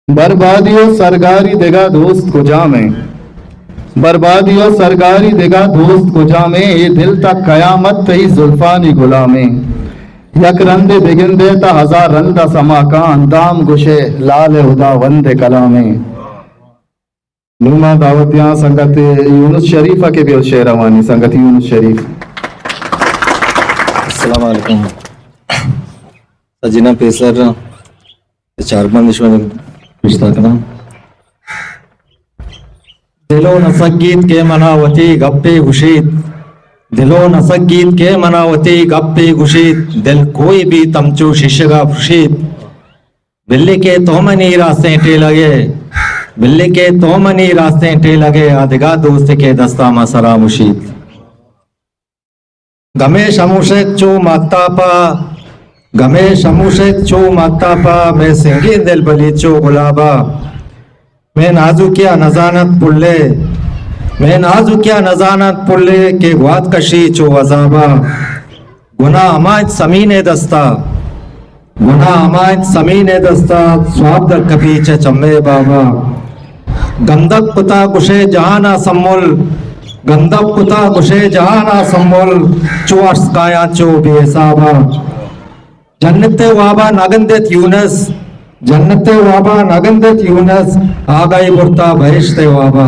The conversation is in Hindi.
बर्बादियों सरकारी देगा दोस्त को जामे, बर्बादियों सरकारी देगा दोस्त को जामे, ये दिल तक कयामत तई जुल्फानी गुलामे, यक रंदे बिगिंदे ता हजार रंदा समा का अंदाम गुशे लाल हुदा वंदे कलामे। नुमा दावतियां संगत यूनुस शरीफा के भी शेरवानी संगत यूनुस शरीफ। अस्सलाम वालेकुम सजीना पेसर चार बंदिश में रिश्ता करना दिलो नसगीत के मनावती गप्पे गुशीत, दिलो नसगीत के मनावती गप्पे गुशीत, दिल कोई भी तमचो शीशगा खुशीत, बिल्ली के तोमनी रास्ते टे लगे, बिल्ली के तोमनी रास्ते टे लगे, आदिगा दोस्त के दस्ता मसरा मुशीत। गमे शमुशेक चो मातापा, गमे शमुशेक चो मातापा, मैं सिंगी दिल बली चो गुलाबा, मैं नाजुकिया नजानत पुल्ले, मैं नाजुकिया नजानत पुल्ले के ग्वाद कशी चो अजाबा, गुना अमायत समीने दस्ता, गुना अमायत समीने दस्ता, स्वाब दर कपीचे चम्मे बाबा, गंदक पुता कुशे जहाना सम्मुल, गंदक पुता कुशे जहाना सम्मुल, चो अस्काया चो बेसाबा, जन्नते वाबा नगंदत यूनस, जन्नते वाबा नगंदत यूनस, आगाई बुरता बहिश्ते वाबा।